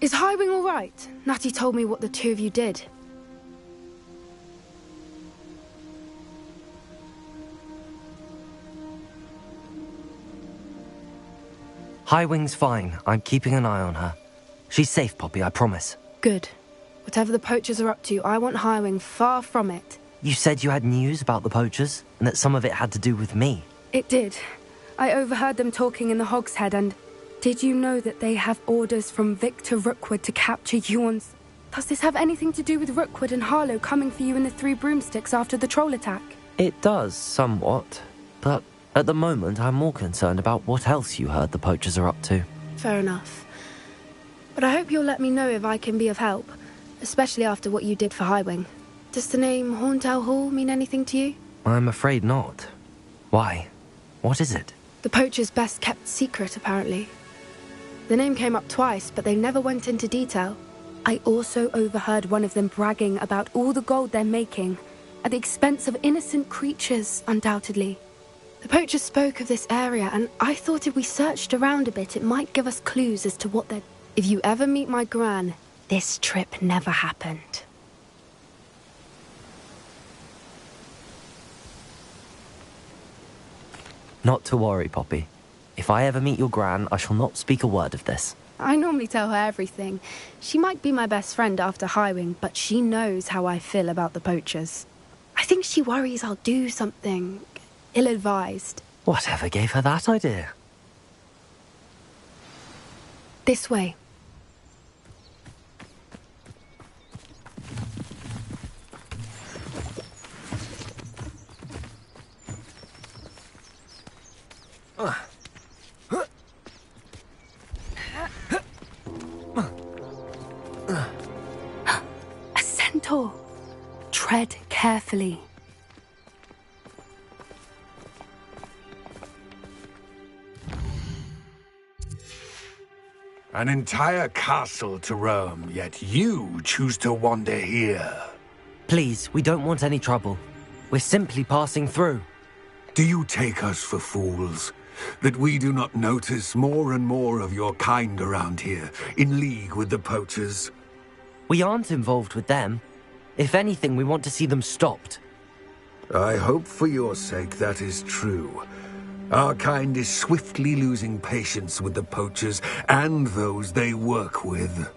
Is Highwing all right? Natty told me what the two of you did. Highwing's fine. I'm keeping an eye on her. She's safe, Poppy, I promise. Good. Whatever the poachers are up to, I want Highwing far from it. You said you had news about the poachers, and that some of it had to do with me. It did. I overheard them talking in the Hogshead, and did you know that they have orders from Victor Rookwood to capture Yuan's? Does this have anything to do with Rookwood and Harlow coming for you in the Three Broomsticks after the troll attack? It does, somewhat. But at the moment, I'm more concerned about what else you heard the poachers are up to. Fair enough. But I hope you'll let me know if I can be of help, especially after what you did for Highwing. Does the name Horntown Hall mean anything to you? I'm afraid not. Why? What is it? The poacher's best-kept secret, apparently. The name came up twice, but they never went into detail. I also overheard one of them bragging about all the gold they're making, at the expense of innocent creatures, undoubtedly. The poacher spoke of this area, and I thought if we searched around a bit, it might give us clues as to what they're... If you ever meet my gran, this trip never happened. Not to worry, Poppy. If I ever meet your gran, I shall not speak a word of this. I normally tell her everything. She might be my best friend after Highwing, but she knows how I feel about the poachers. I think she worries I'll do something ill-advised. Whatever gave her that idea? This way. A centaur. Tread carefully. An entire castle to roam, yet you choose to wander here. Please, we don't want any trouble. We're simply passing through. Do you take us for fools? That we do not notice more and more of your kind around here, in league with the poachers? We aren't involved with them. If anything, we want to see them stopped. I hope for your sake that is true. Our kind is swiftly losing patience with the poachers and those they work with.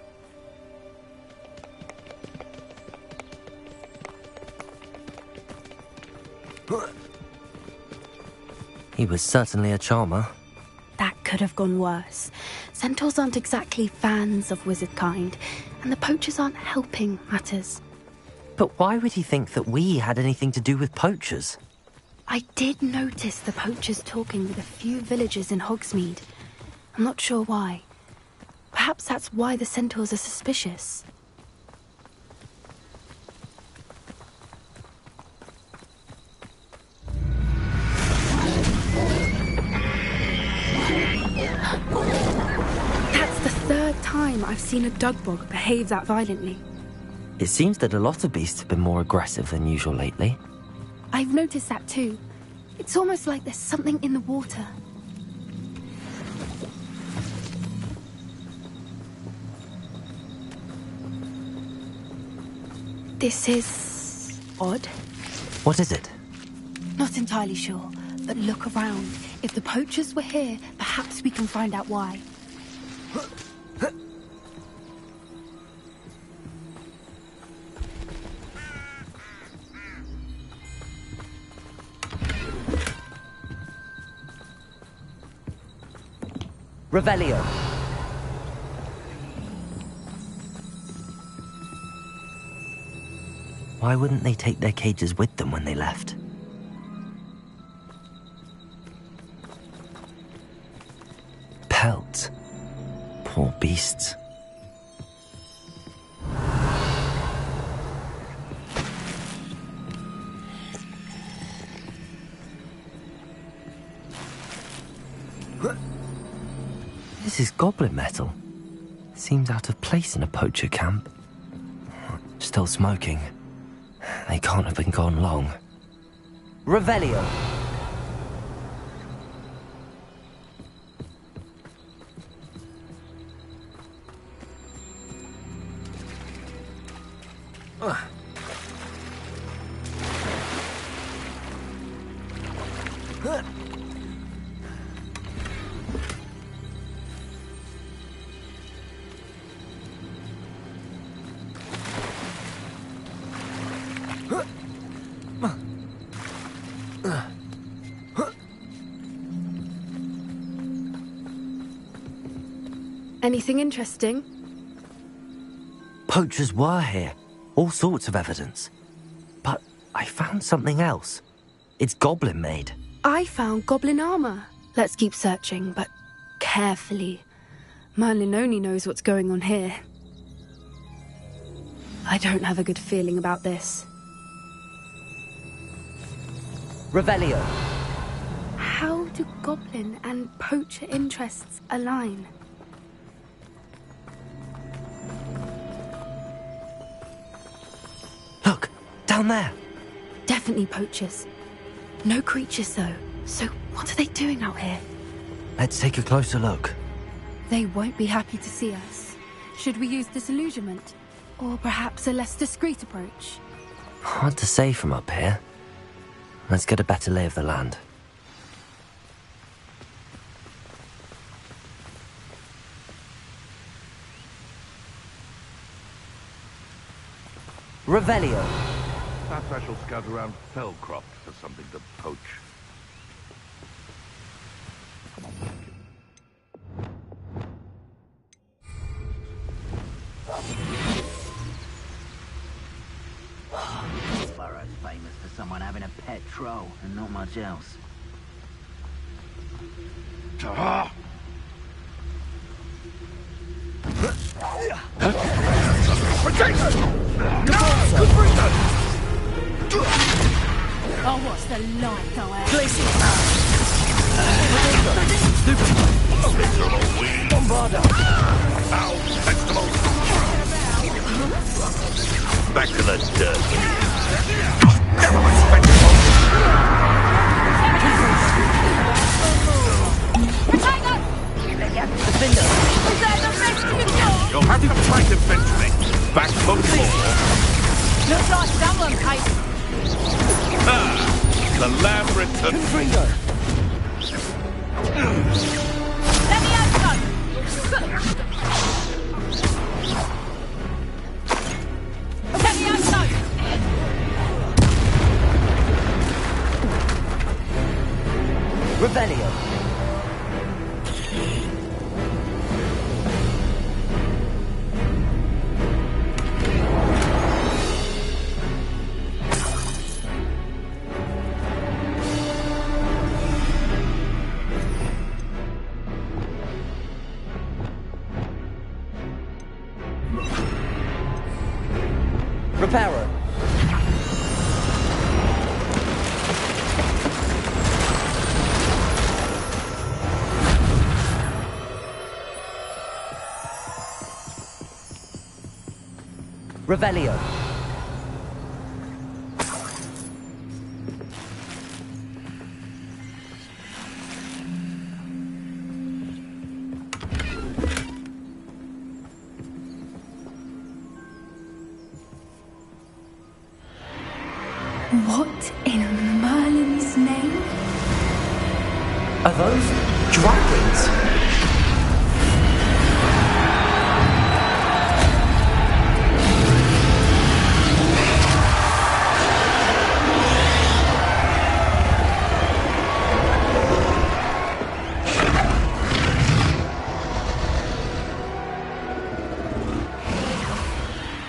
He was certainly a charmer. That could have gone worse. Centaurs aren't exactly fans of wizard kind, and the poachers aren't helping matters. But why would he think that we had anything to do with poachers? I did notice the poachers talking with a few villagers in Hogsmeade. I'm not sure why. Perhaps that's why the centaurs are suspicious. That's the third time I've seen a dugbog behave that violently. It seems that a lot of beasts have been more aggressive than usual lately. I've noticed that too. It's almost like there's something in the water. This is odd. What is it? Not entirely sure, but look around. If the poachers were here, perhaps we can find out why. Revelio. Why wouldn't they take their cages with them when they left? Pelts. Poor beasts. This is goblin metal. Seems out of place in a poacher camp. Still smoking. They can't have been gone long. Revelio. Anything interesting? Poachers were here. All sorts of evidence. But I found something else. It's goblin-made. I found goblin armor. Let's keep searching, but carefully. Merlin only knows what's going on here. I don't have a good feeling about this. Revelio. How do goblin and poacher interests align? Look, down there. Definitely poachers. No creatures, though. So what are they doing out here? Let's take a closer look. They won't be happy to see us. Should we use disillusionment? Or perhaps a less discreet approach? Hard to say from up here. Let's get a better lay of the land. Revelio. Perhaps I shall scout around Fellcroft for something to poach. This borough's famous for someone having a pet troll and not much else. Ta-ha! Oh, what's the light go out? Bombarda! Ow! Vegetables! Back to the dirt. Never mind vegetables! Defender! Is that the rescue dog? You'll have to fight eventually. Back for more. Looks like someone paid. The lamb returns. Let me open! Let me open! Revelio. Reparo. Revelio. What in Merlin's name? Are those dragons?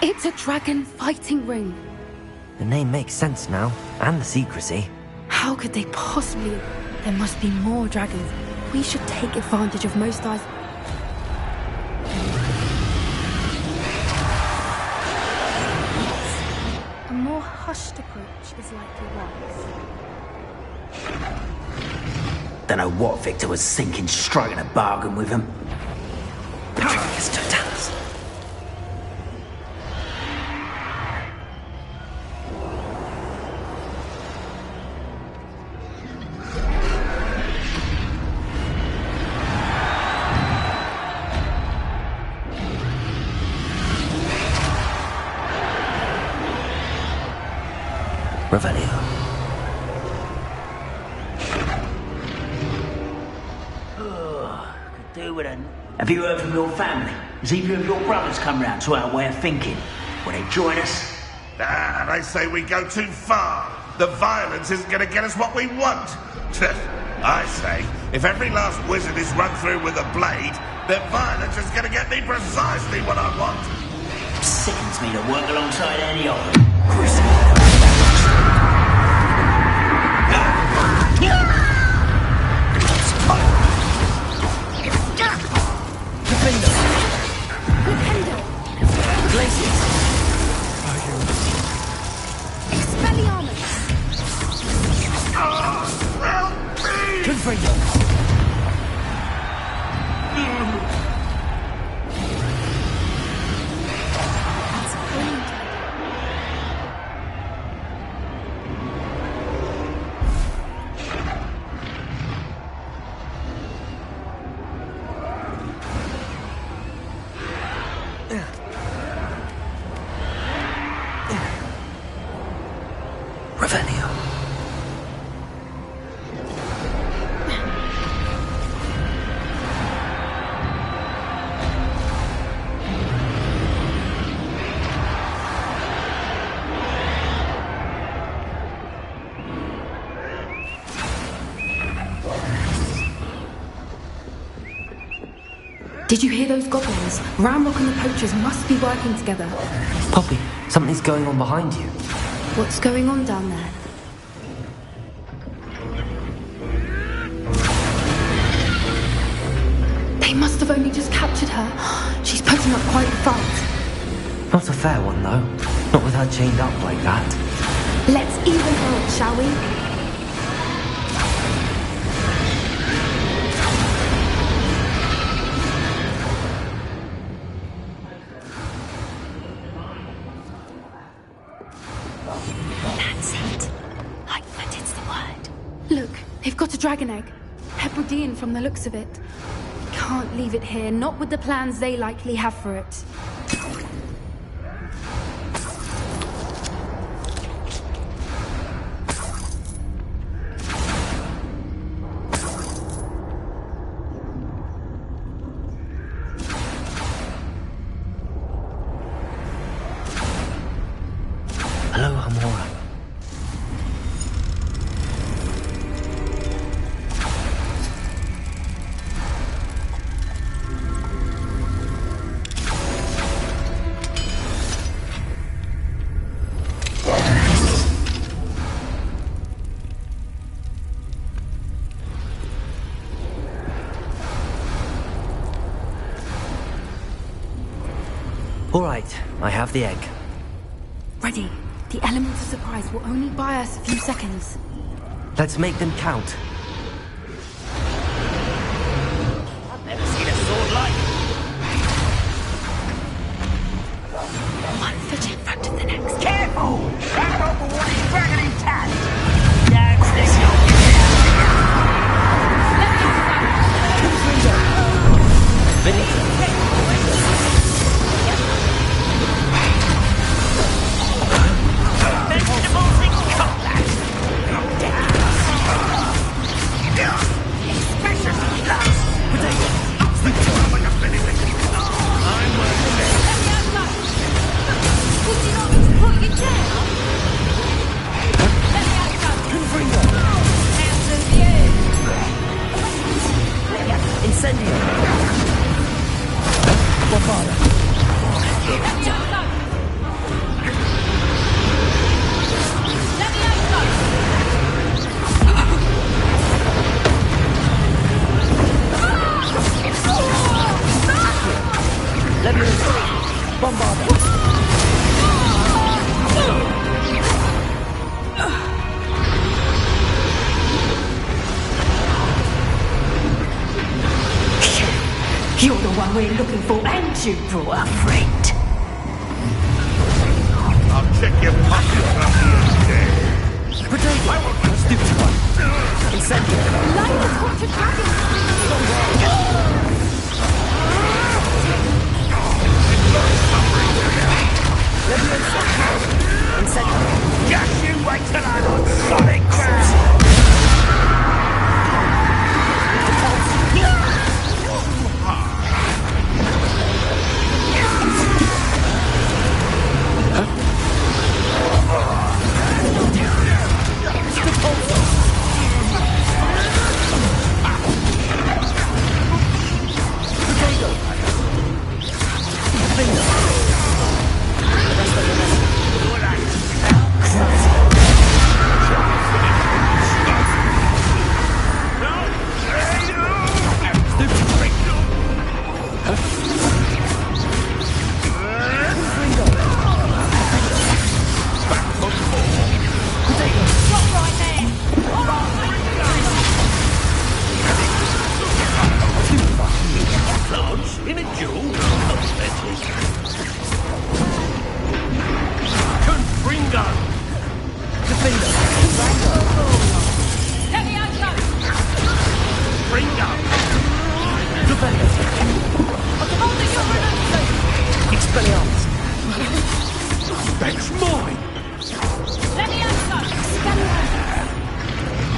It's a dragon fighting ring. The name makes sense now, and the secrecy. How could they possibly? There must be more dragons. We should take advantage of most eyes. A more hushed approach is likely wise. Don't know what Victor was thinking, striking a bargain with him. Patricius Totalis. Revelio. Could do with it. Have you heard from your family? Has either of your brothers come round to our way of thinking? Will they join us? Ah, they say we go too far. The violence isn't going to get us what we want. I say, if every last wizard is run through with a blade, then violence is going to get me precisely what I want. Sickens me to work alongside any of them. Did you hear those goblins? Ramrock and the poachers must be working together. Poppy, something's going on behind you. What's going on down there? They must have only just captured her. She's putting up quite a fight. Not a fair one, though. Not with her chained up like that. Let's even her, shall we? They've got a dragon egg. Hebridean from the looks of it. Can't leave it here, not with the plans they likely have for it. Hello, Hamora. All right, I have the egg. Ready. The element of surprise will only buy us a few seconds. Let's make them count. I've never seen a sword like it. One foot in front of the next. Careful! Hand over what is dragon intact! That's this You're the one we're looking for, and you brought a friend. I'll check your pockets after you're dead. Potato! A stupid one. Incendiary. Light the torch of dragons! Incendiary. Just you wait till I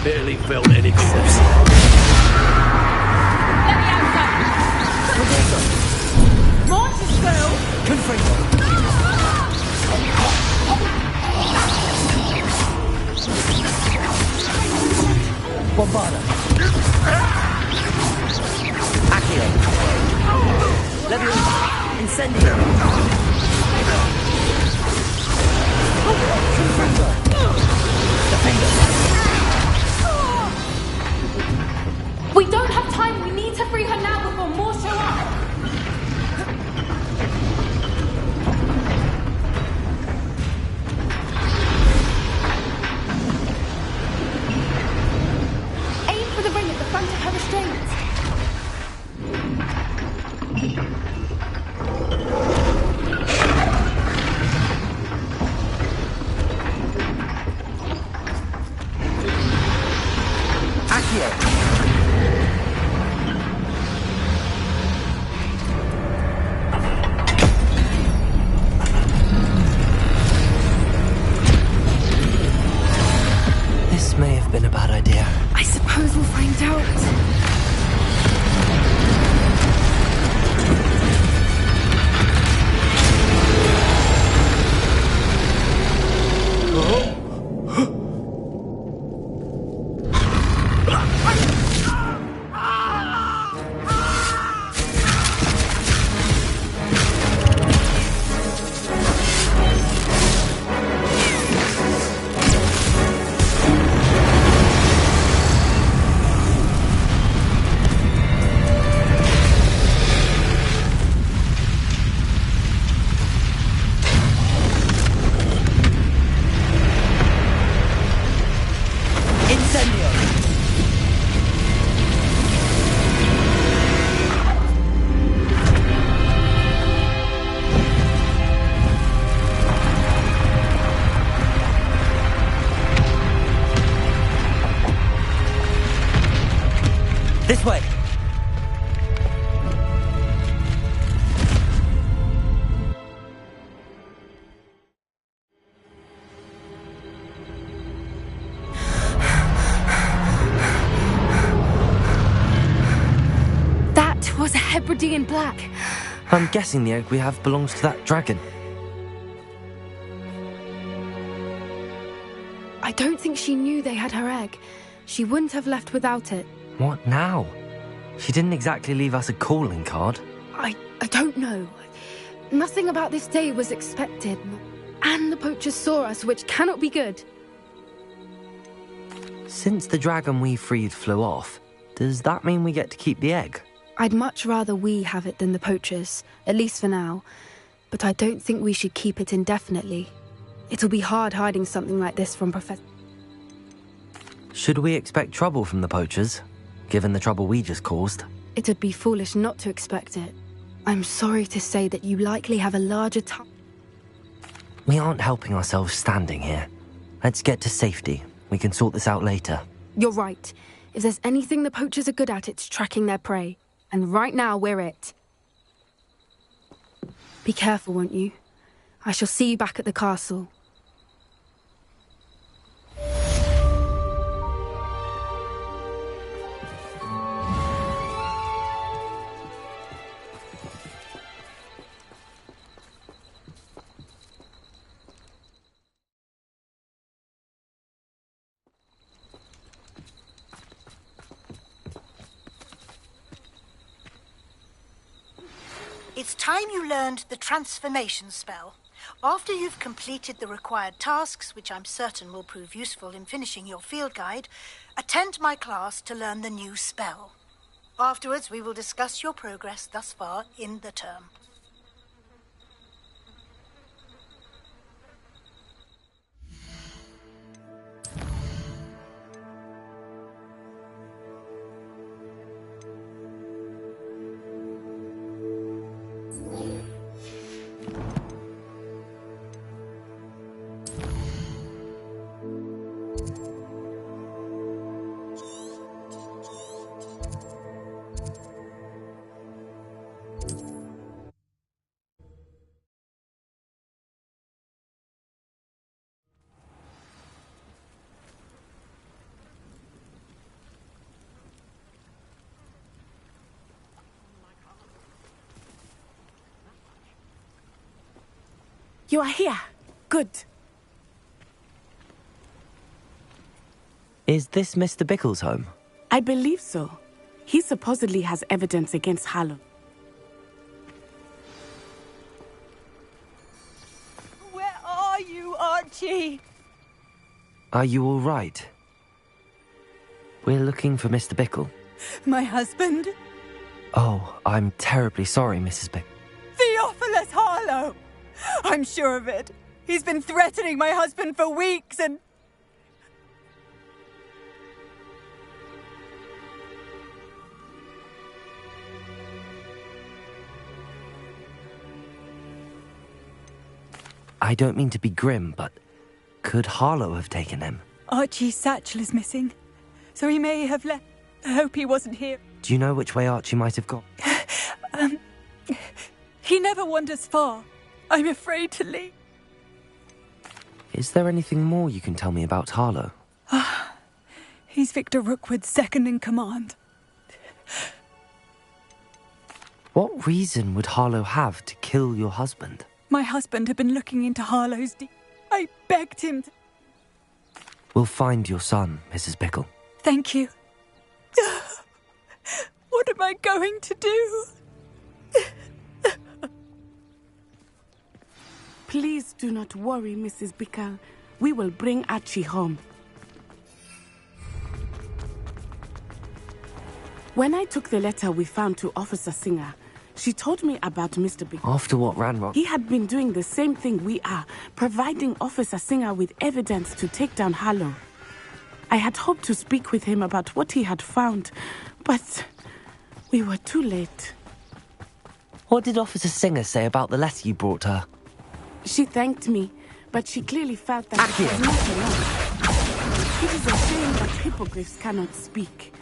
barely felt any closer. Leviosa! Monster Skull! Confringo! Bombarda! Accio! Leviosa! Incendio! Confringo! Defender! We don't have time. We need to free her now before more show up. Aim for the ring at the front of her restraints. Accio! This may have been a bad idea. I suppose we'll find out. This way! That was a Hebridean black. I'm guessing the egg we have belongs to that dragon. I don't think she knew they had her egg. She wouldn't have left without it. What now? She didn't exactly leave us a calling card. I don't know. Nothing about this day was expected. And the poachers saw us, which cannot be good. Since the dragon we freed flew off, does that mean we get to keep the egg? I'd much rather we have it than the poachers, at least for now. But I don't think we should keep it indefinitely. It'll be hard hiding something like this from Professor... Should we expect trouble from the poachers, given the trouble we just caused? It'd be foolish not to expect it. I'm sorry to say that you likely have a larger time. We aren't helping ourselves standing here. Let's get to safety. We can sort this out later. You're right. If there's anything the poachers are good at, it's tracking their prey. And right now, we're it. Be careful, won't you? I shall see you back at the castle. It's time you learned the transformation spell. After you've completed the required tasks, which I'm certain will prove useful in finishing your field guide, attend my class to learn the new spell. Afterwards, we will discuss your progress thus far in the term. You are here. Good. Is this Mr. Bickle's home? I believe so. He supposedly has evidence against Harlow. Where are you, Archie? Are you all right? We're looking for Mr. Bickle. My husband? Oh, I'm terribly sorry, Mrs. Bickle. Theophilus Harlow! I'm sure of it. He's been threatening my husband for weeks and... I don't mean to be grim, but could Harlow have taken him? Archie's satchel is missing, so he may have left. I hope he wasn't here. Do you know which way Archie might have gone? He never wanders far. I'm afraid to leave. Is there anything more you can tell me about Harlow? He's Victor Rookwood's second in command. What reason would Harlow have to kill your husband? My husband had been looking into Harlow's I begged him to... We'll find your son, Mrs. Bickle. Thank you. What am I going to do? Please do not worry, Mrs. Bickle. We will bring Archie home. When I took the letter we found to Officer Singer, she told me about Mr. Bickle. After what ran wrong? He had been doing the same thing we are, providing Officer Singer with evidence to take down Harlow. I had hoped to speak with him about what he had found, but we were too late. What did Officer Singer say about the letter you brought her? She thanked me, but she clearly felt that it was not enough. It is a shame that hippogriffs cannot speak.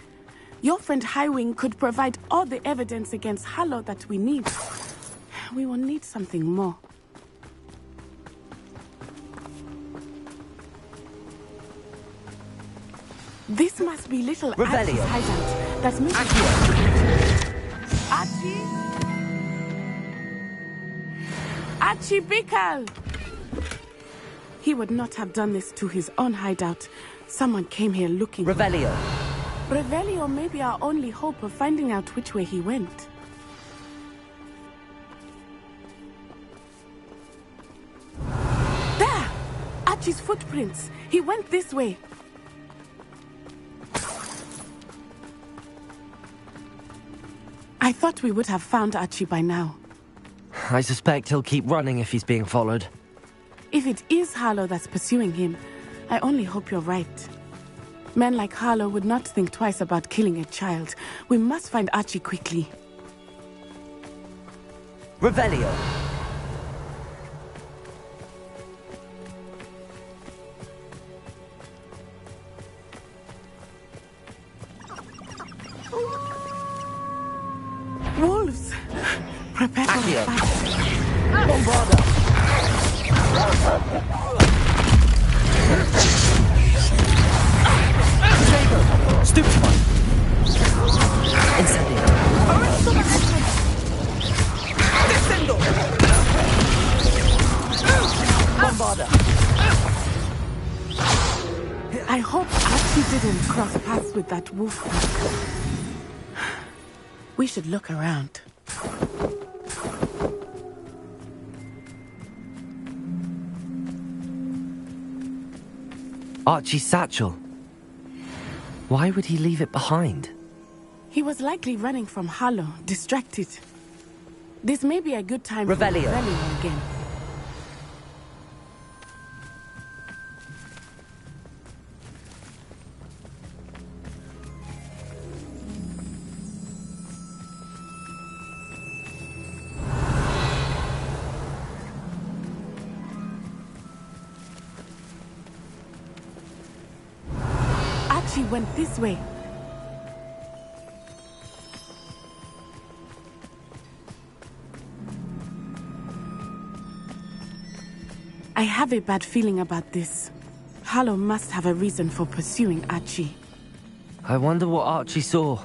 Your friend Highwing could provide all the evidence against Harlow that we need. We will need something more. This must be little Archie's hideout. That's Mrs. Archie? Archie Bickle! He would not have done this to his own hideout. Someone came here looking. Revelio. Revelio may be our only hope of finding out which way he went. There! Archie's footprints. He went this way. I thought we would have found Archie by now. I suspect he'll keep running if he's being followed. If it is Harlow that's pursuing him, I only hope you're right. Men like Harlow would not think twice about killing a child. We must find Archie quickly. Revelio. Wolves! Prepare for the fight. Bombarda. Stupefy. Incendio. Descendo. Bombarda. I hope Archie didn't cross paths with that wolf pack. We should look around. Archie's satchel. Why would he leave it behind? He was likely running from Harlow, distracted. This may be a good time Revelio. for Revelio again. Archie went this way. I have a bad feeling about this. Harlow must have a reason for pursuing Archie. I wonder what Archie saw.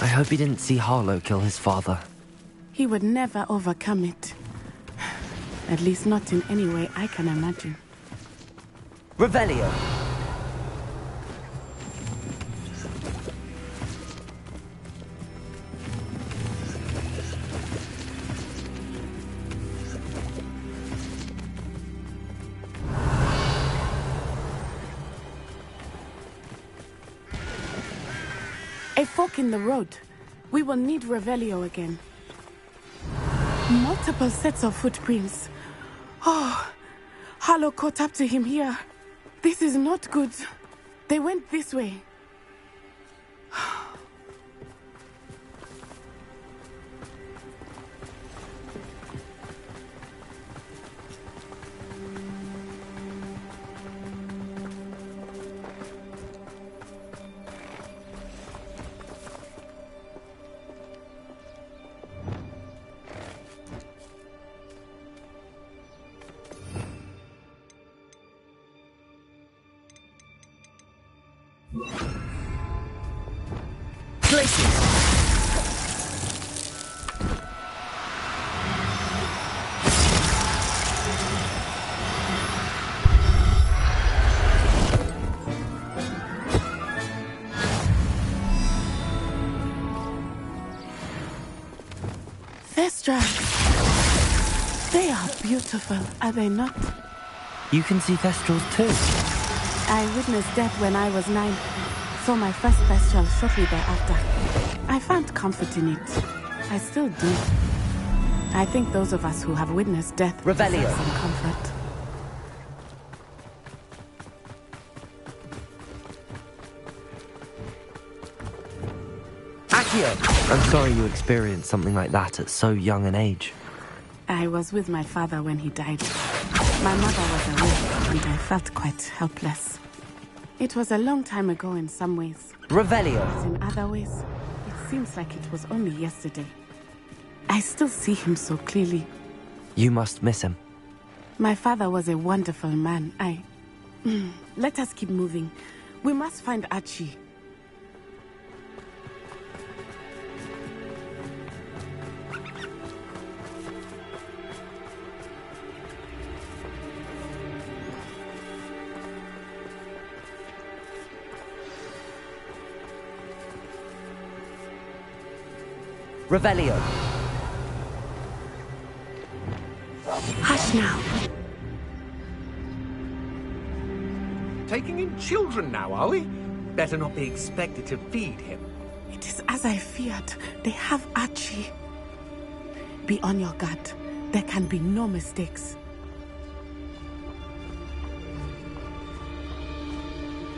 I hope he didn't see Harlow kill his father. He would never overcome it. At least not in any way I can imagine. Revelio. A fork in the road. We will need Revelio again. Multiple sets of footprints. Oh, Harlow caught up to him here. This is not good. They went this way. They are beautiful, are they not? You can see Thestrals too. I witnessed death when I was 9. Saw my first Thestral shortly thereafter. I found comfort in it. I still do. I think those of us who have witnessed death deserve some comfort. I'm sorry you experienced something like that at so young an age. I was with my father when he died. My mother was away, and I felt quite helpless. It was a long time ago in some ways. Revelio. But in other ways, it seems like it was only yesterday. I still see him so clearly. You must miss him. My father was a wonderful man. Let us keep moving. We must find Archie. Revelio. Hush now. Taking in children now, are we? Better not be expected to feed him. It is as I feared. They have Archie. Be on your guard. There can be no mistakes.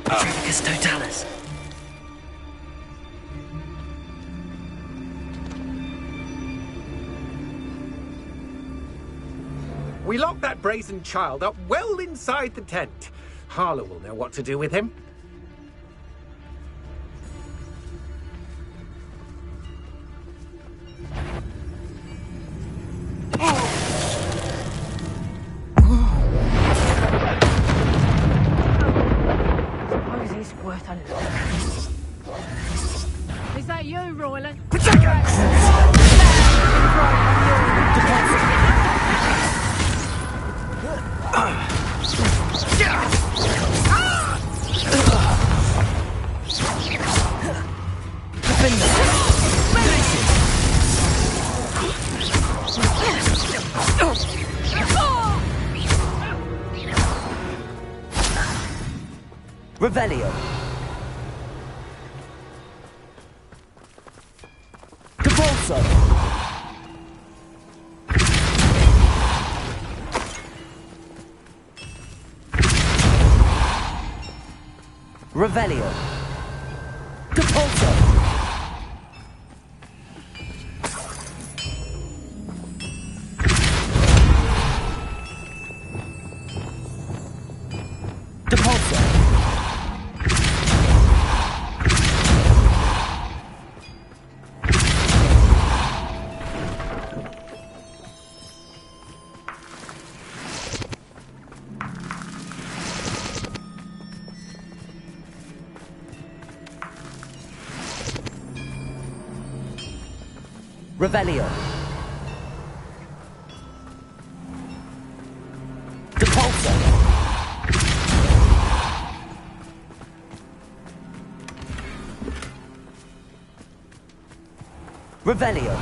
Tricus Totalis. We locked that brazen child up well inside the tent. Harlow will know what to do with him. Suppose it's worth a look. Is that you, Royland? Revelio. Capolso. Revelio. Capolso. Capolso. Revelio. Revelio.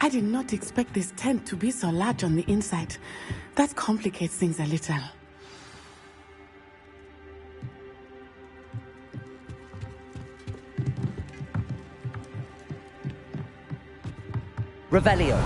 I did not expect this tent to be so large on the inside. That complicates things a little. Revelio.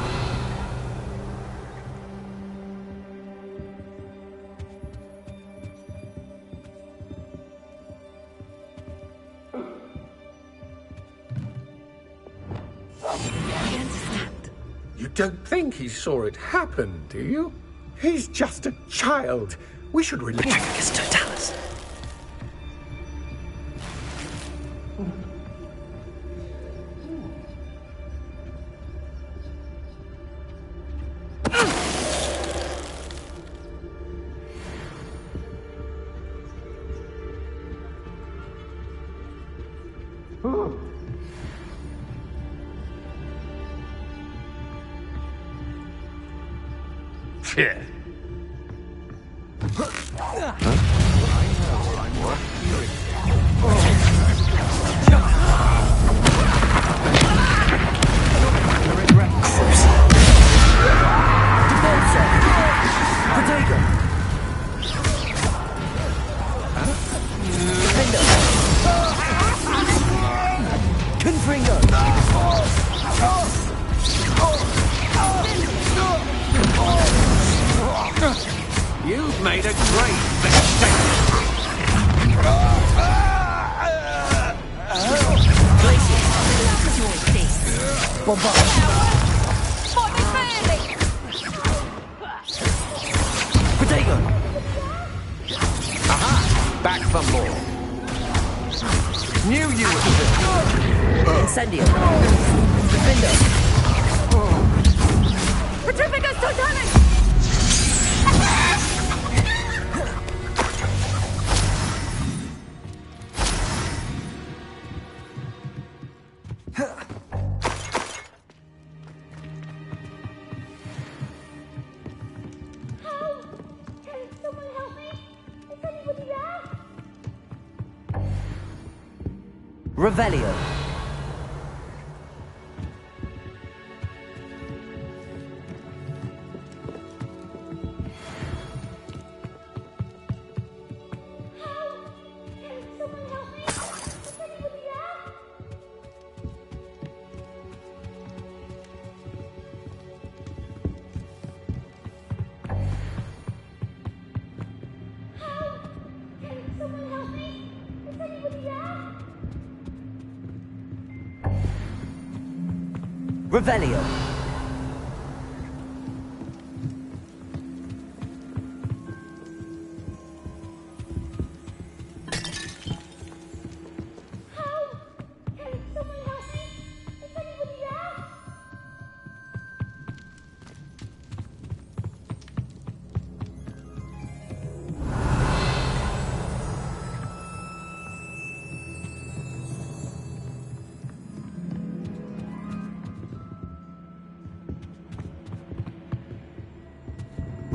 You don't think he saw it happen, do you? He's just a child. We should release him. Totalis. Yeah. You've made a great mistake. Potato. Aha! Back for more. Knew you would. Incendio. Defender. Petrificus Totalis! Revelio. Revelio.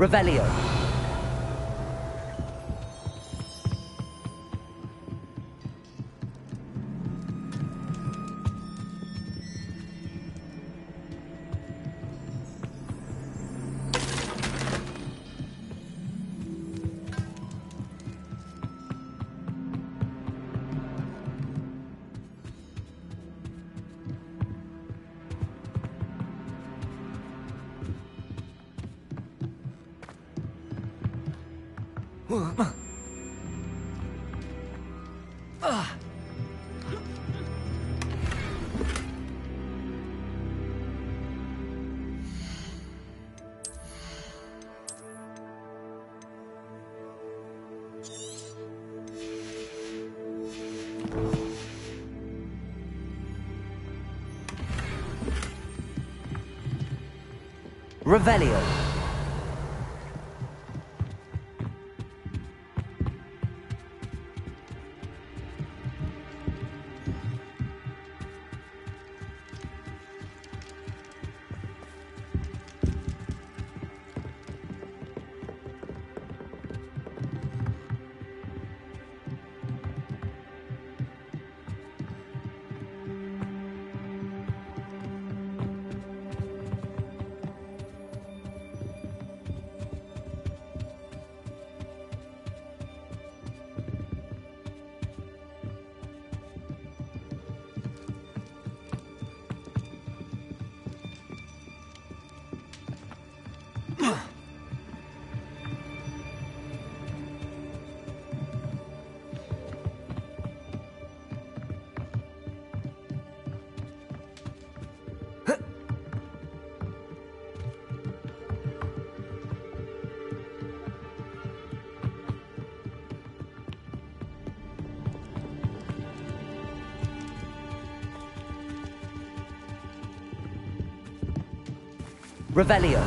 Revelio. Revelio. Revelio.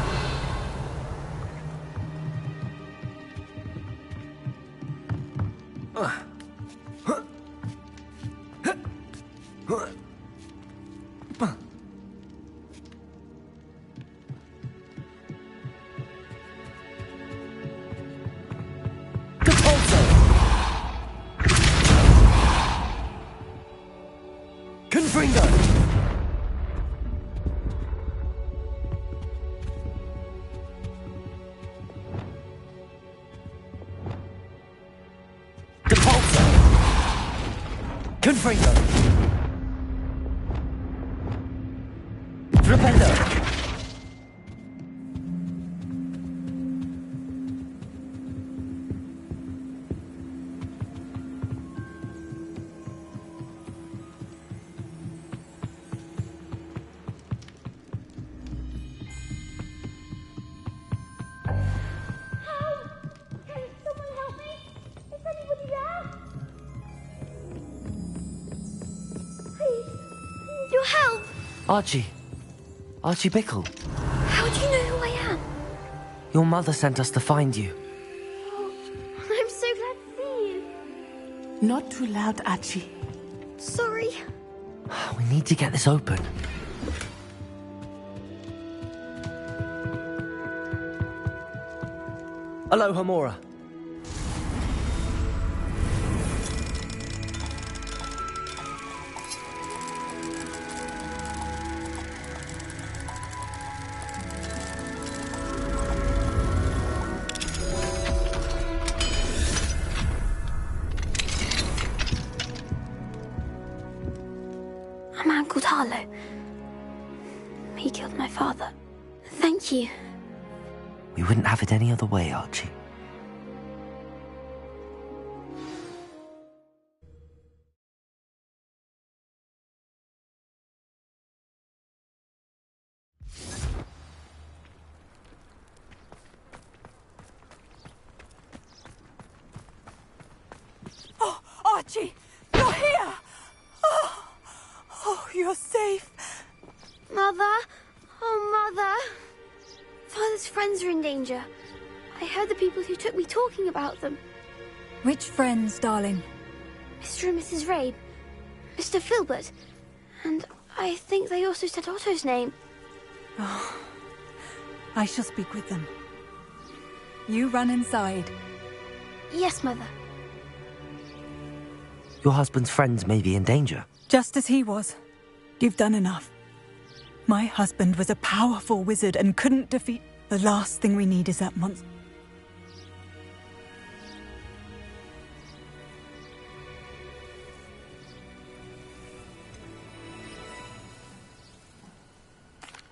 Confringo. Rependo. Archie. Archie Bickle. How do you know who I am? Your mother sent us to find you. Oh, I'm so glad to see you. Not too loud, Archie. Sorry. We need to get this open. Aloha, Mora. A man called Harlow. He killed my father. Thank you. We wouldn't have it any other way, Archie. Oh, Archie! You're here! Oh, you're safe. Mother! Oh, Mother! Father's friends are in danger. I heard the people who took me talking about them. Which friends, darling? Mr. and Mrs. Rabe, Mr. Filbert, and I think they also said Otto's name. Oh, I shall speak with them. You run inside. Yes, Mother. Your husband's friends may be in danger. Just as he was. You've done enough. My husband was a powerful wizard and couldn't defeat... The last thing we need is that monster.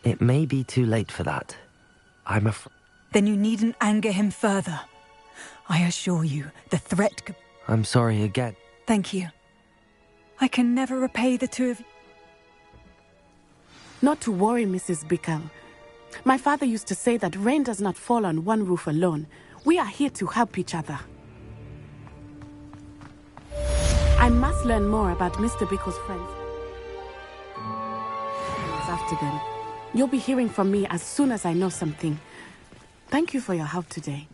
It may be too late for that. I'm afraid. Then you needn't anger him further. I assure you, the threat could... I'm sorry again. Thank you. I can never repay the two of you. Not to worry, Mrs. Bickle. My father used to say that rain does not fall on one roof alone. We are here to help each other. I must learn more about Mr. Bickle's friends. After them. You'll be hearing from me as soon as I know something. Thank you for your help today.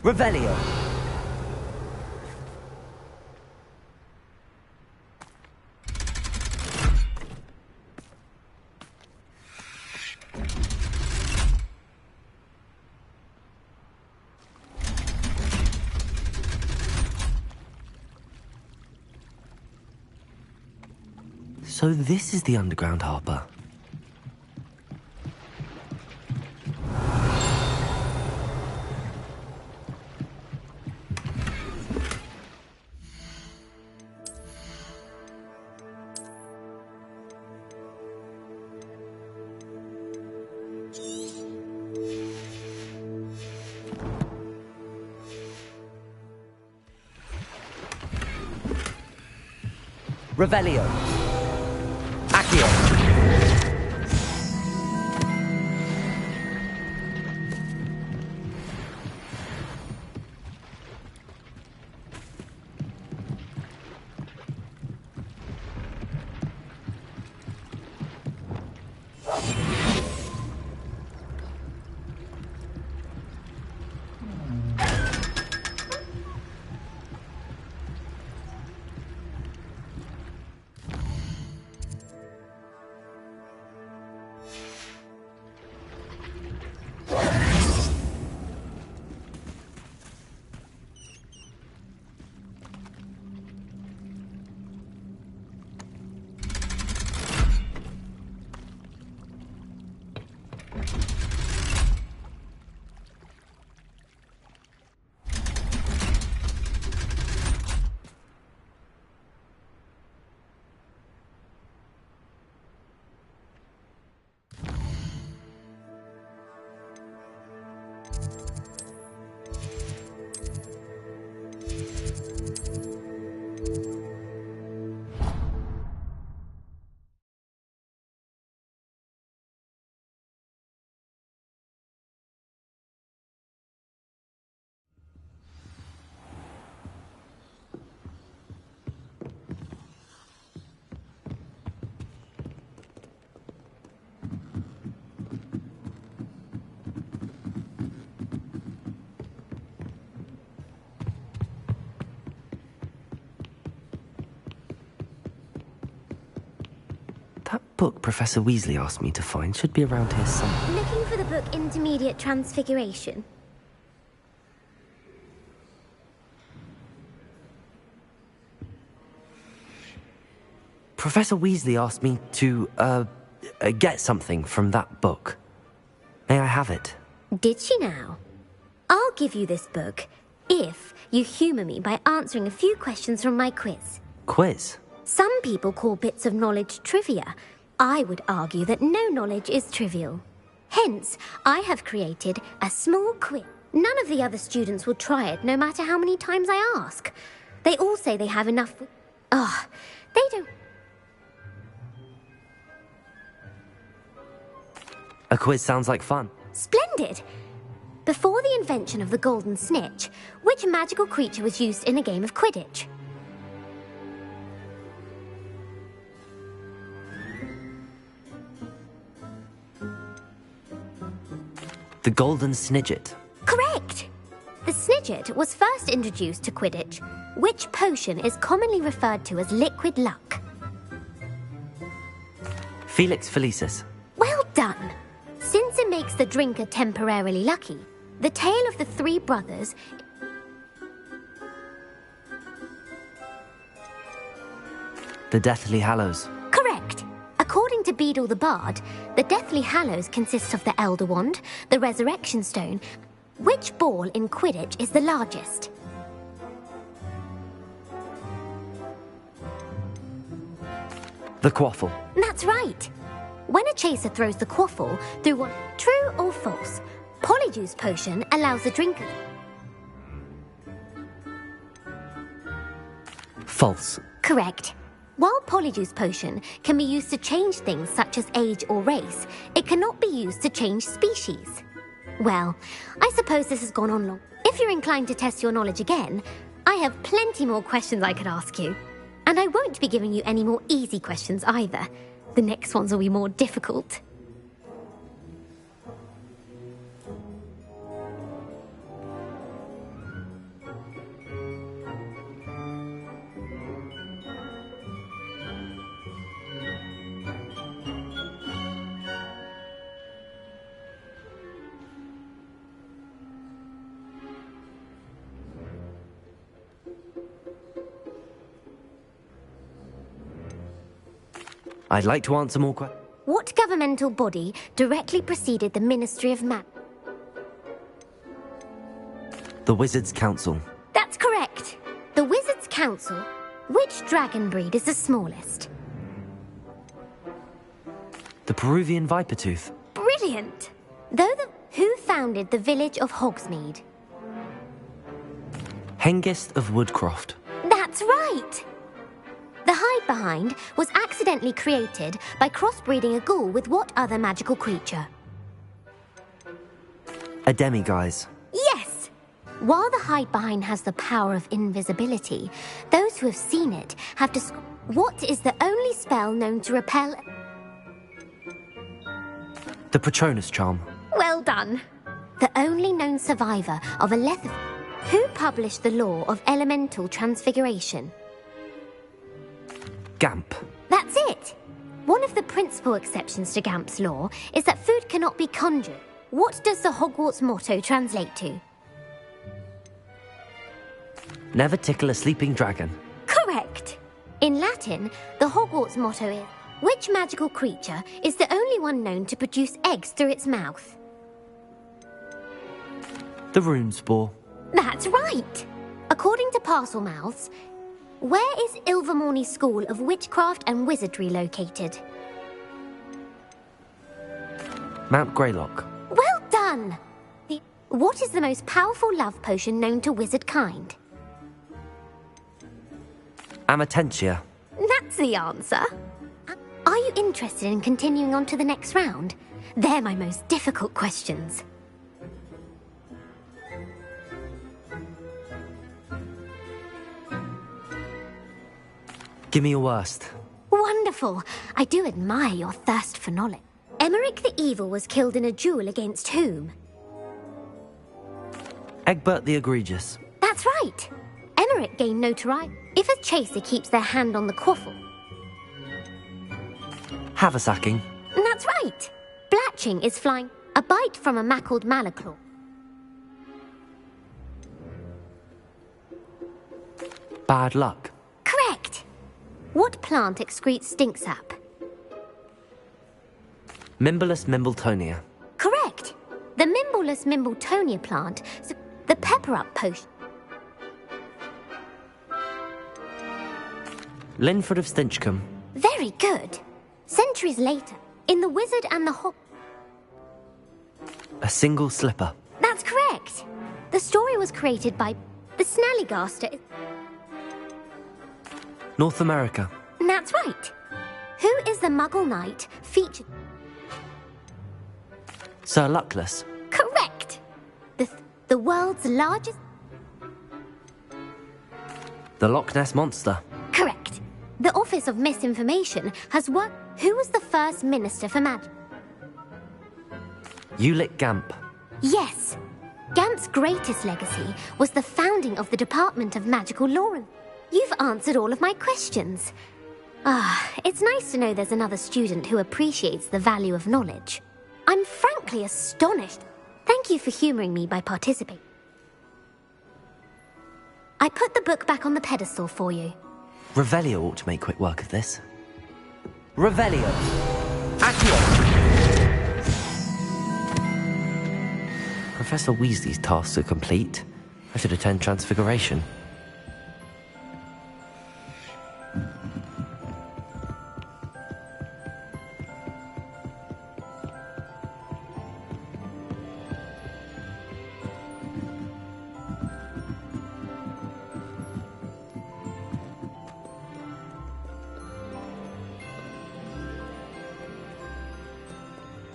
Revelio. So this is the underground harbour. Revelio. Accio. That book Professor Weasley asked me to find should be around here somewhere. Looking for the book Intermediate Transfiguration? Professor Weasley asked me to, get something from that book. May I have it? Did she now? I'll give you this book if you humour me by answering a few questions from my quiz. Quiz? Some people call bits of knowledge trivia. I would argue that no knowledge is trivial. Hence, I have created a small quiz. None of the other students will try it, no matter how many times I ask. They all say they have enough... they don't... A quiz sounds like fun. Splendid! Before the invention of the golden snitch, which magical creature was used in a game of Quidditch? The golden snidget. Correct! The snidget was first introduced to Quidditch. Which potion is commonly referred to as liquid luck? Felix Felicis. Well done! Since it makes the drinker temporarily lucky, The tale of the three brothers... The Deathly Hallows. Correct. According to Beadle the Bard, the Deathly Hallows consists of the Elder Wand, the Resurrection Stone. Which ball in Quidditch is the largest? The Quaffle. That's right. When a chaser throws the quaffle through one... True or false? Polyjuice Potion allows the drinker... False. Correct. While Polyjuice Potion can be used to change things such as age or race, it cannot be used to change species. Well, I suppose this has gone on long. If you're inclined to test your knowledge again, I have plenty more questions I could ask you. And I won't be giving you any more easy questions either. The next ones will be more difficult. I'd like to answer more questions. What governmental body directly preceded the Ministry of Magic? The Wizards' Council. That's correct. The Wizards' Council. Which dragon breed is the smallest? The Peruvian Vipertooth. Brilliant. Who founded the village of Hogsmeade? Hengist of Woodcroft. That's right. The Hide-Behind was accidentally created by crossbreeding a ghoul with what other magical creature? A demiguise. Yes! While the Hide-Behind has the power of invisibility, those who have seen it have what is the only spell known to repel... The Patronus Charm. Well done. The only known survivor of a Lethe... Who published the law of elemental transfiguration? Gamp. That's it! One of the principal exceptions to Gamp's law is that food cannot be conjured. What does the Hogwarts motto translate to? Never tickle a sleeping dragon. Correct! In Latin, the Hogwarts motto is, which magical creature is the only one known to produce eggs through its mouth? The Runespore. That's right! According to Parselmouths, where is Ilvermorny School of Witchcraft and Wizardry located? Mount Greylock. Well done! What is the most powerful love potion known to wizard kind? Amatentia. That's the answer. Are you interested in continuing on to the next round? They're my most difficult questions. Give me your worst. Wonderful. I do admire your thirst for knowledge. Emeric the Evil was killed in a duel against whom? Egbert the Egregious. That's right. Emeric gained notoriety. If a chaser keeps their hand on the quaffle... Haversacking. That's right. Blatching is flying. A bite from a mackled malaclaw. Bad luck. Correct. What plant excretes stink sap? Mimblelus Mimbletonia. Correct. The Mimblelus Mimbletonia plant, the pepper-up potion. Linford of Stinchcombe. Very good. Centuries later, in The Wizard and the Hog... A single slipper. That's correct. The story was created by the Snallygaster. North America. That's right. Who is the Muggle Knight featured? Sir Luckless. Correct. The world's largest... The Loch Ness Monster. Correct. The Office of Misinformation has worked... Who was the first Minister for Magic? Ulick Gamp. Yes. Gamp's greatest legacy was the founding of the Department of Magical Law. You've answered all of my questions. It's nice to know there's another student who appreciates the value of knowledge. I'm frankly astonished. Thank you for humouring me by participating. I put the book back on the pedestal for you. Revelio ought to make quick work of this. Revelio! Accio! Professor Weasley's tasks are complete. I should attend Transfiguration.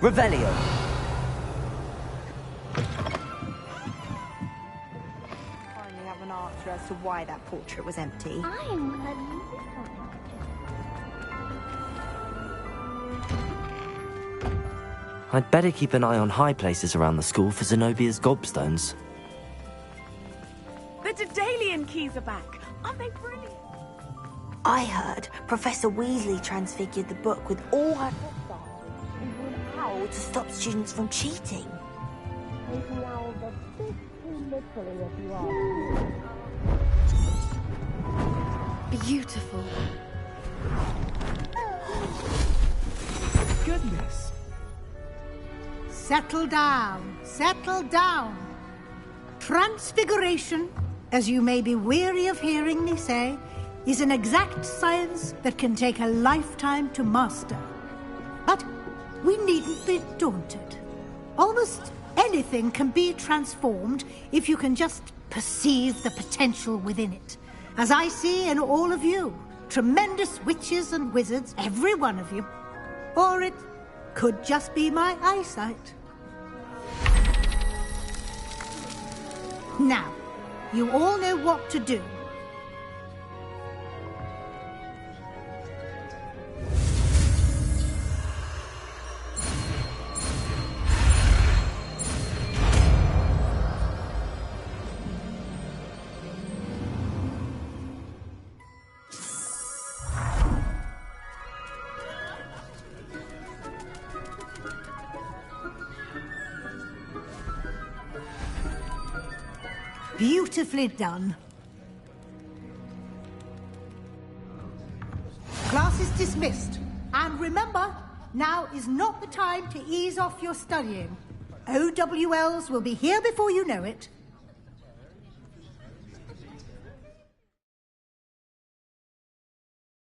Revelio! Finally have an answer as to why that portrait was empty. I'd better keep an eye on high places around the school for Zenobia's gobstones. The Daedalian keys are back. Aren't they brilliant? I heard Professor Weasley transfigured the book with all her into an owl to stop students from cheating. Making owls a bit too literally, if you ask me. Beautiful. Goodness. Settle down. Settle down. Transfiguration, as you may be weary of hearing me say, is an exact science that can take a lifetime to master. But we needn't be daunted. Almost anything can be transformed if you can just perceive the potential within it. As I see in all of you, tremendous witches and wizards, every one of you. Or it could just be my eyesight. Now, you all know what to do. Beautifully done. Class is dismissed. And remember, now is not the time to ease off your studying. OWLs will be here before you know it.